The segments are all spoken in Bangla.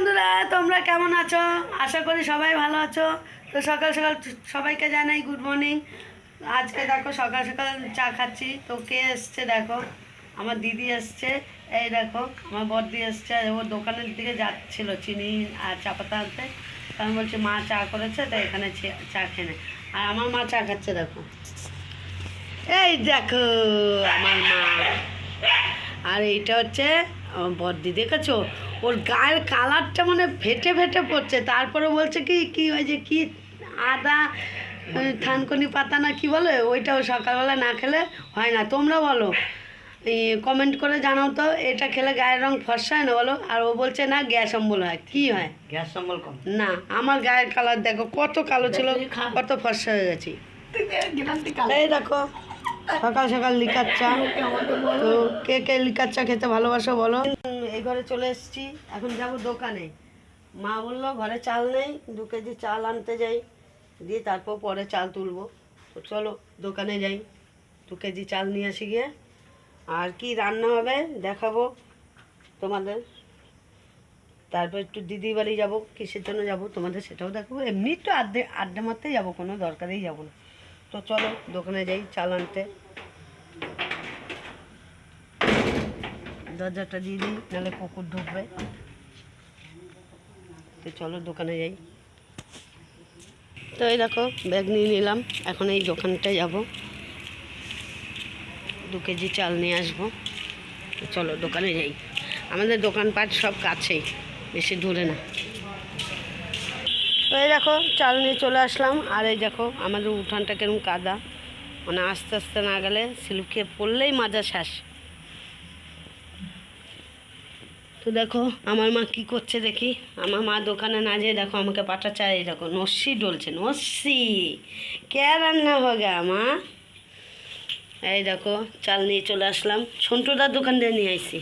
বন্ধুরা, তোমরা কেমন আছো? আশা করি সবাই ভালো আছো। তো সকাল সকাল সবাইকে জানাই গুড মর্নিং। আজকে দেখো সকাল সকাল চা খাচ্ছি। তো কে এসছে দেখো, আমার দিদি এসছে। এই দেখো আমার বড়দি এসছে, ওর দোকানের দিকে যাচ্ছিল চিনি আর চা পাতা আনতে। আমি বলছি মা চা করেছে, তো এখানে চা খেয়ে নেয়। আর আমার মা চা খাচ্ছে দেখো। এই দেখো আমার মা। আর এইটা হচ্ছে আমার বড়দি, দেখেছো ওর গায়ের কালারটা মানে ফেটে ফেটে পড়ছে। তারপরে বলছে কি কি ওই যে কি আদা থানকুনি পাতা না কি বলে, ওইটাও সকালবেলা না খেলে হয় না। তোমরা বলো, কমেন্ট করে জানাও তো, এটা খেলে গায়ের রং ফর্সা হয় না বলো? আর ও বলছে না গ্যাস অম্বল হয়। কি হয়? গ্যাস অম্বল কম না, আমার গায়ের কালার দেখো কত কালো ছিল, কত ফর্সা হয়ে গেছি। এই দেখো সকাল সকাল লিকার চা। তো কে কে লিকার চা খেতে ভালোবাসো বলো। এই ঘরে চলে এসেছি, এখন যাব দোকানে। মা বললো ঘরে চাল নেই, 2 কেজি চাল আনতে যাই, দিয়ে তারপর পরে চাল তুলবো। তো চলো দোকানে যাই, 2 কেজি চাল নিয়ে আসি গিয়ে। আর কি রান্না হবে দেখাবো তোমাদের। তারপর একটু দিদি বাড়ি যাবো, কিসের জন্য যাবো তোমাদের সেটাও দেখাবো। এমনি একটু আড্ডা মারতেই যাবো, কোনো দরকারেই যাবো না। তো চলো দোকানে যাই চাল আনতে। দরজাটা দিয়ে দিই, নাহলে কুকুর ঢুকবে। তো চলো দোকানে যাই। তো এই দেখো ব্যাগ নিয়ে নিলাম, এখন এই দোকানটায় যাব, 2 কেজি চাল নিয়ে আসবো। তো চলো দোকানে যাই। আমাদের দোকানপাট সব কাছেই, বেশি দূরে না। তো এই দেখো চাল নিয়ে চলে আসলাম। আর এই দেখো আমাদের উঠানটা কেরম কাদা, মানে আস্তে আস্তে না গেলে সিলুপ খেয়ে পড়লেই মাজা শ্বাস। তো দেখো আমার মা কি করছে দেখি। আমার মা দোকানে না যেয়ে দেখো আমাকে পাঠাচ্ছে। এই দেখো নস্যি ডলছে, নস্যি কে রান্না হবে মা। এই দেখো চাল নিয়ে চলে আসলাম, সন্টুদার দোকান দিয়ে নিয়ে আইছি।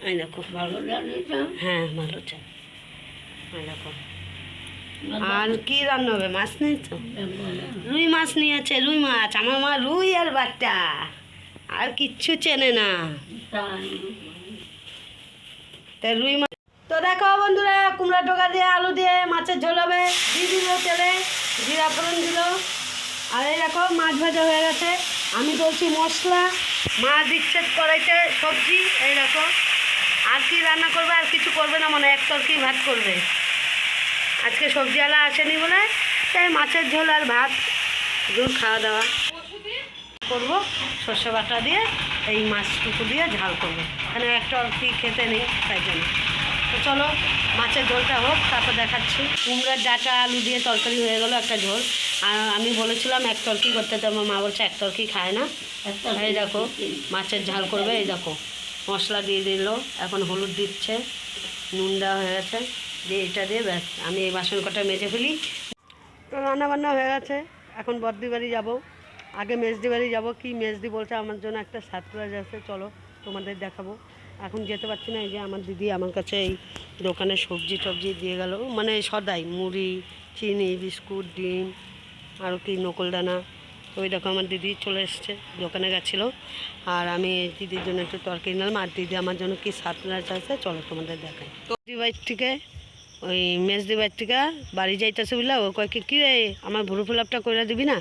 এই দেখো ভালো হ্যাঁ ভালো চাল। এই দেখো আর কি রান্না হবে, মাছ নেই তো? রুই মাছ নিয়েছে, রুই মাছ। আমার মা রুই আর বাটা, আর কিচ্ছু চেনে না। তাই রুই মাছ। তো দেখো বন্ধুরা, কুমড়া টোকা দিয়ে আলু দিয়ে মাছের ঝোল হবে। দিয়ে দিল তেলে, জিরা ফোড়ন দিল। আর এই দেখো মাছ ভাজা হয়ে গেছে, আমি বলছি মশলা, মা দিচ্ছে কড়াইতে সবজি। এই দেখো আর কি রান্না করবে, আর কিছু করবে না, মানে এক তরকি ভাত করবে। আজকে সবজিওয়ালা আসেনি বলে, তাই মাছের ঝোল আর ভাত দুধ খাওয়া দাওয়া করবো। সর্ষে বাটা দিয়ে এই মাছটুকু দিয়ে ঝাল করবো, এখানে একটা কি খেতে নেই তাই জন্য। তো চলো মাছের ঝোলটা হোক, তারপর দেখাচ্ছি। কুমড়ার ডাঁটা আলু দিয়ে তরকারি হয়ে গেলো একটা ঝোল। আর আমি বলেছিলাম এক তরকি করতে, তো আমার মা বলছে এক তরকি খায় না। এই দেখো মাছের ঝাল করবে। এই দেখো মশলা দিয়ে দিল, এখন হলুদ দিচ্ছে, নুন দেওয়া হয়ে গেছে, দিয়ে এটা দিয়ে ব্যাস আমি এই বাসন কটা মেজে ফেলি। তো রান্নাবান্না হয়ে গেছে, এখন বর্দি বাড়ি যাবো। আগে মেজদি বাড়ি যাবো। কি মেজদি বলছে আমার জন্য একটা সারপ্রাইজ আছে, চলো তোমাদের দেখাবো। এখন যেতে পারছি না। এই যে আমার দিদি আমার কাছে এই দোকানে সবজি টবজি দিয়ে গেল, মানে সদাই মুড়ি চিনি বিস্কুট ডিম আরও কি নকলদানা। তো ওই দেখো আমার দিদি চলে এসছে, দোকানে গেছিলো। আর আমি দিদির জন্য একটু তরকারি নিলাম। আর দিদি আমার জন্য কি সারপ্রাইজ আছে চলো তোমাদের দেখাই। তো দিদি বাইর থেকে ওই মেজদি বাইর থেকে বাড়ি যাইতেছে বুঝলা। ও কয় কি রে আমার ভুরু ফিলাপটা করে দিবি না?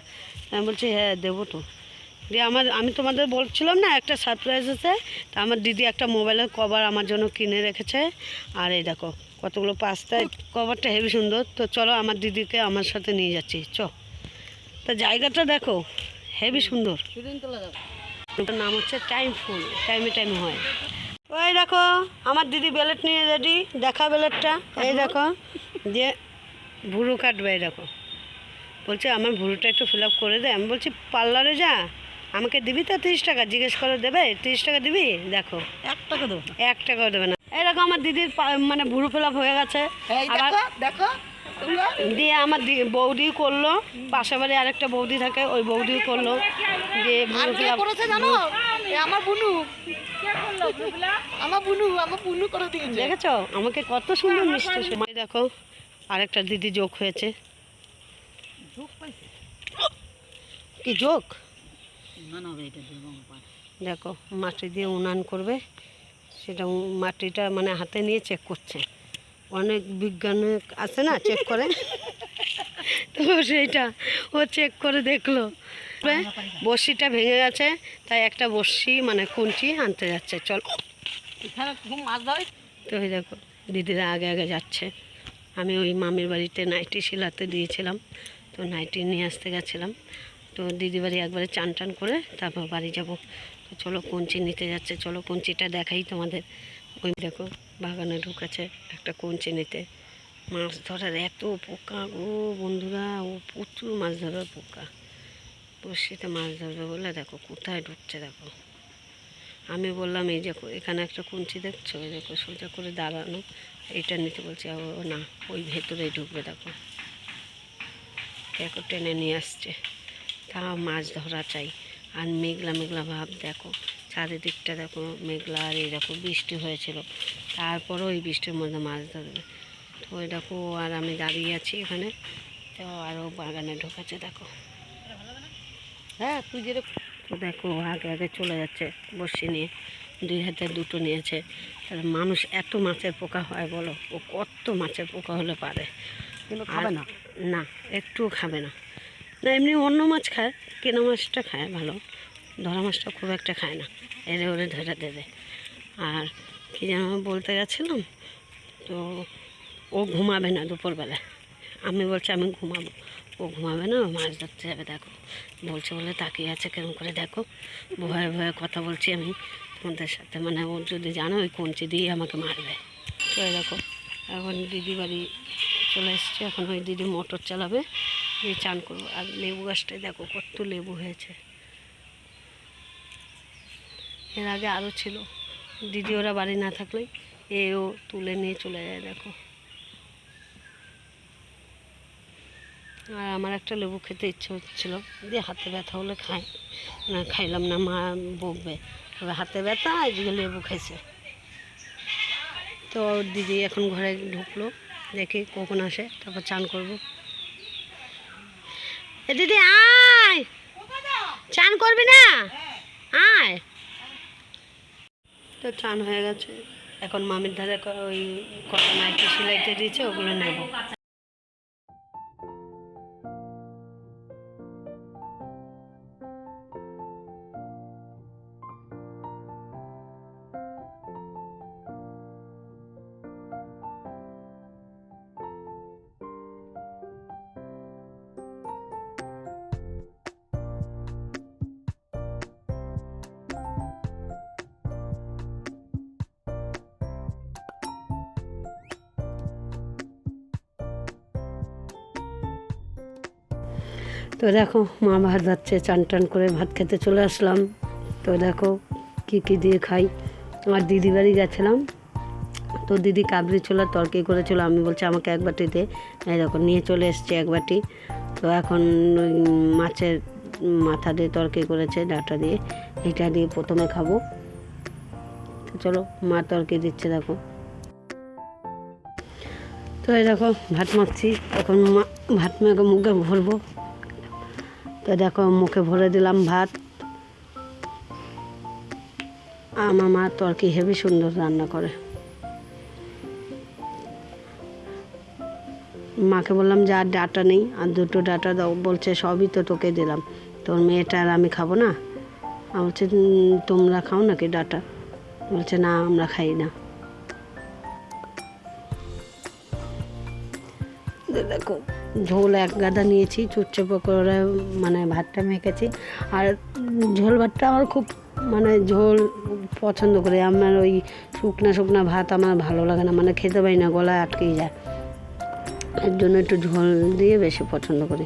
আমি বলছি হ্যাঁ দেবো তো। দিয়ে আমি তোমাদের বলছিলাম না একটা সারপ্রাইজ আছে। তা আমার দিদি একটা মোবাইলের কভার আমার জন্য কিনে রেখেছে। আর এই দেখো কতগুলো পাস্তা, কভারটা হেবি সুন্দর। তো চলো আমার দিদিকে আমার সাথে নিয়ে যাচ্ছি চ। তা জায়গাটা দেখো হেবি সুন্দর। ওটার নাম হচ্ছে টাইম ফুল, টাইমে টাইমে হয়। ওই দেখো আমার দিদি ব্যালেট নিয়ে রেডি, দেখা ব্যালেটটা। এই দেখো যে ভুরু কাটবে, এই দেখো বলছে আমার ভুরুটা একটু ফিল আপ করে দে। আমি বলছি পার্লারে যা, আমাকে দিবি তো 30 টাকা, জিজ্ঞেস করে দেবে 30 টাকা দিবি। দেখো 1 টাকা দেবো, 1 টাকাও দেবে না। এরকম আমার দিদির মানে ভুরু ফিল আপ হয়ে গেছে। আবার দেখো দিয়ে আমার বৌদি করলো, পাশের বাড়ি আরেকটা বৌদি থাকে, ওই বৌদিও করলো। দিয়ে ভুরু ফিল আপ আমার বুনু, আমার বুনু করে দিয়েছে। দেখেছো আমাকে কত সুন্দর মিষ্টি সময়। দেখো আরেকটা দিদি যোগ হয়েছে। কি যোগ? দেখো মাটি দিয়ে উনান করবে, সেটা মাটিটা মানে হাতে নিয়ে চেক করছে। অনেক বিজ্ঞানিক আছে না চেক করে, তো সেইটা ও চেক করে দেখলো বড়শিটা ভেঙে গেছে, তাই একটা বড়শি মানে কঞ্চি আনতে যাচ্ছে। চল, এখানে খুব মাছ ধরে। তো এই দেখো দিদিরা আগে আগে যাচ্ছে। আমি ওই মামির বাড়িতে নাইটি শিলাতে দিয়েছিলাম, তো নাইটি নিয়ে আসতে গেছিলাম। তো দিদি বাড়ি একবারে চান টান করে তারপর বাড়ি যাব। তো চলো কঞ্চি নিতে যাচ্ছে, চলো কঞ্চিটা দেখাই তোমাদের। ওই দেখো বাগানে ঢুকেছে একটা কঞ্চি নিতে। মাছ ধরার এত পোকা গো বন্ধুরা, ও প্রচুর মাছ ধরার পোকা। বড়শিতে মাছ ধরবে বলে দেখো কোথায় ঢুকছে দেখো। আমি বললাম এই যে এখানে একটা কঞ্চি দেখছো, এই দেখো সোজা করে দাঁড়ানো, এইটা নিতে বলছি। ও না, ওই ভেতরেই ঢুকবে দেখো, দেখো টেনে নিয়ে আসছে। তা মাছ ধরা চাই। আর মেঘলা মেঘলা ভাব দেখো, চারিদিকটা দেখো মেঘলা। আর এই দেখো বৃষ্টি হয়েছিল, তারপরও ওই বৃষ্টির মধ্যে মাছ ধরবে। তো ওই দেখো আর আমি দাঁড়িয়ে আছি এখানে, তো আরও বাগানে ঢোকাচ্ছে দেখো। হ্যাঁ তুই যেরকম। তো দেখো আগে আগে চলে যাচ্ছে বড়শি নিয়ে, 2 হাতে 2টো নিয়েছে। আর মানুষ এত মাছের পোকা হয় বলো, ও কত মাছের পোকা হলে পারে। কিন্তু খাবে না। না, একটুও খাবে না। না এমনি অন্য মাছ খায়, কেনা মাছটা খায় ভালো, ধরা মাছটা খুব একটা খায় না, এরে ওরে ধরে দেবে। আর কী যেন বলতে গেছিলাম, তো ও ঘুমাবে না দুপুরবেলা। আমি বলছি আমি ঘুমাবো, ও ঘুমাবে না, ও মাছ ধরতে যাবে। দেখো বলছে বলে তাকিয়ে আছে কেরম করে, দেখো ভয়ে ভয়ে কথা বলছি আমি তোমাদের সাথে। মানে ও যদি জানো ওই কঞ্চি দিয়ে আমাকে মারবে। তো এই দেখো এখন দিদি বাড়ি চলে এসছে, এখন ওই দিদি মোটর চালাবে, দিয়ে চান করবো। আর লেবু গাছটায় দেখো কত লেবু হয়েছে, এর আগে আরও ছিল। দিদি ওরা বাড়ি না থাকলেই এও তুলে নিয়ে চলে যায় দেখো। আর আমার একটা লেবু খেতে ইচ্ছে হচ্ছিল, দিয়ে হাতে ব্যথা হলে খাই না, খাইলাম না, মা বকবে। তবে হাতে ব্যথা এদিকে লেবু খাইছে। তো দিদি এখন ঘরে ঢুকলো, দেখি কখন আসে, তারপর চান করব। এ দিদি আয়, চান করবি না, আয়। তো চান হয়ে গেছে, এখন মামির ধারে ওই কটা নাইটি সেলাইতে দিয়েছে, ওগুলো নেব। তো দেখো মা ভাত যাচ্ছে, চান টান করে ভাত খেতে চলে আসলাম। তো দেখো কী কী দিয়ে খাই। আমার দিদি বাড়ি গেছিলাম, তো দিদি কাবলি ছোলার তরকারি করেছিল, আমি বলছি আমাকে এক বাটি দে। এই দেখো নিয়ে চলে এসছে এক বাটি। তো এখন ওই মাছের মাথা দিয়ে তরকারি করেছে ডাঁটা দিয়ে, এটা দিয়ে প্রথমে খাবো। তো চলো মা তরকারি দিচ্ছে দেখো। তো এই দেখো ভাত মাখছি, এখন ভাত মেখে মুখে ভরবো। তো দেখো মুখে ভরে দিলাম ভাত। আমার মা তরকারি হেবি সুন্দর রান্না করে। মাকে বললাম যে আর ডাঁটা নেই, আর 2টো ডাঁটা দাও, বলছে সবই তো তোকে দিলাম, তোর মেয়েটা আর আমি খাবো না। আমি বলছি তোমরা খাও নাকি ডাঁটা? বলছে না আমরা খাই না। দেখো ঝোল 1 গাদা নিয়েছি, চুপচাপ করে মানে ভাতটা মেখেছি। আর ঝোল ভাতটা আমার খুব মানে ঝোল পছন্দ করি। আমার ওই শুকনা শুকনা ভাত আমার ভালো লাগে না, মানে খেতে পারি না, গলায় আটকেই যায়। এর জন্য একটু ঝোল দিয়ে বেশি পছন্দ করি।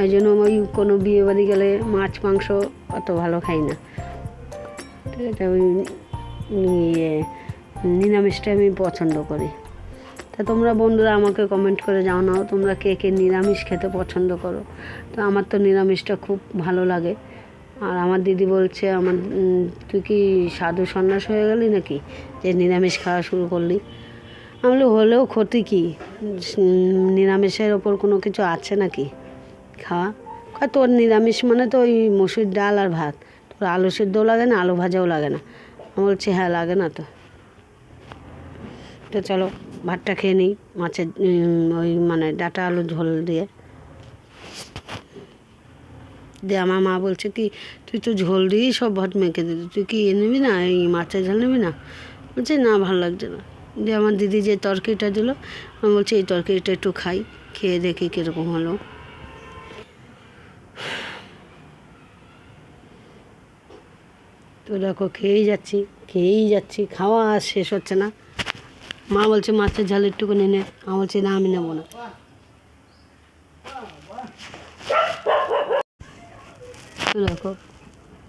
এই জন্য ওই কোনো বিয়ে বাড়ি গেলে মাছ মাংস অত ভালো খাই না, ঠিক আছে। ওই নিরামিষটা আমি পছন্দ করি। তা তোমরা বন্ধুরা আমাকে কমেন্ট করে জানাও তোমরা কে কে নিরামিষ খেতে পছন্দ করো। তো আমার তো নিরামিষটা খুব ভালো লাগে। আর আমার দিদি বলছে আমার তুই কি সাধু সন্ন্যাস হয়ে গেলি নাকি যে নিরামিষ খাওয়া শুরু করলি? আমি হলেও ক্ষতি কি, নিরামিষের ওপর কোনো কিছু আছে নাকি খাওয়া? তোর নিরামিষ মানে তো ওই মসুর ডাল আর ভাত, তোর আলু সিদ্ধও লাগে না, আলু ভাজাও লাগে না। আমি বলছি হ্যাঁ লাগে না। তো চলো ভাতটা খেয়ে নিই মাছের ওই মানে ডাঁটা আলু ঝোল দিয়ে। দিয়ে আমার মা বলছে কি তুই তো ঝোল দিয়েই সব ভাত মেখে দিলি, তুই কি নিবি না, এই মাছের ঝাল নিবি না? বলছে না ভালো লাগছে না। দিয়ে আমার দিদি যে তরকারিটা দিল, আমি বলছি এই তরকারিটা একটু খাই, খেয়ে দেখি কীরকম হলো। তো দেখো খেয়েই যাচ্ছি, খাওয়া আর শেষ হচ্ছে না। মা বলছে মাছের ঝাল একটুখানি নে, আমি বলছি না আমি নেবো না। তো দেখো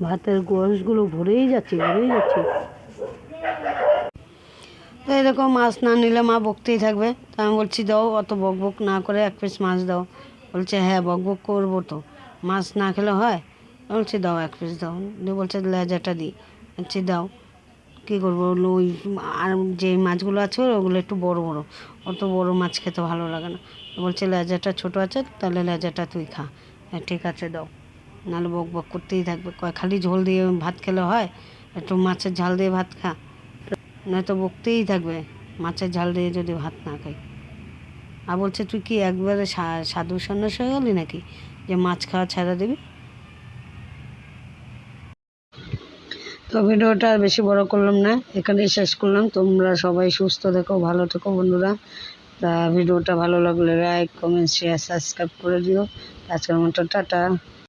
ভাতের গোশগুলো ভরেই যাচ্ছে। তো এরকম মাছ না নিলে মা বকতেই থাকবে। তা আমি বলছি দাও, অত বক না করে এক পিস মাছ দাও। বলছে হ্যাঁ বক করবো তো, মাছ না খেলে হয়? আমি বলছি দাও এক পিস দাও। দিয়ে বলছে লেজাটা দিই। বলছি দাও, কী করবো, ওই আর যে মাছগুলো আছে ওগুলো একটু বড় অত বড় মাছ খেতে ভালো লাগে না। বলছে লেজাটা ছোটো আছে, তাহলে লেজাটা তুই খা। হ্যাঁ ঠিক আছে দাও, নাহলে বক করতেই থাকবে। কয় খালি ঝোল দিয়ে ভাত খেলে হয়, একটু মাছের ঝাল দিয়ে ভাত খা, নয়তো বকতেই থাকবে মাছের ঝাল দিয়ে যদি ভাত না খাই। আর বলছে তুই কি একবারে সাধু সন্ন্যাস হয়ে গেলি নাকি যে মাছ খাওয়া ছেড়ে দিবি? তো ভিডিওটা আর বেশি বড় করলাম না, এখানেই শেষ করলাম। তোমরা সবাই সুস্থ থেকো, ভালো থেকো বন্ধুরা। তা ভিডিওটা ভালো লাগলে লাইক কমেন্ট শেয়ার সাবস্ক্রাইব করে দিও। আজকের মতো টাটা।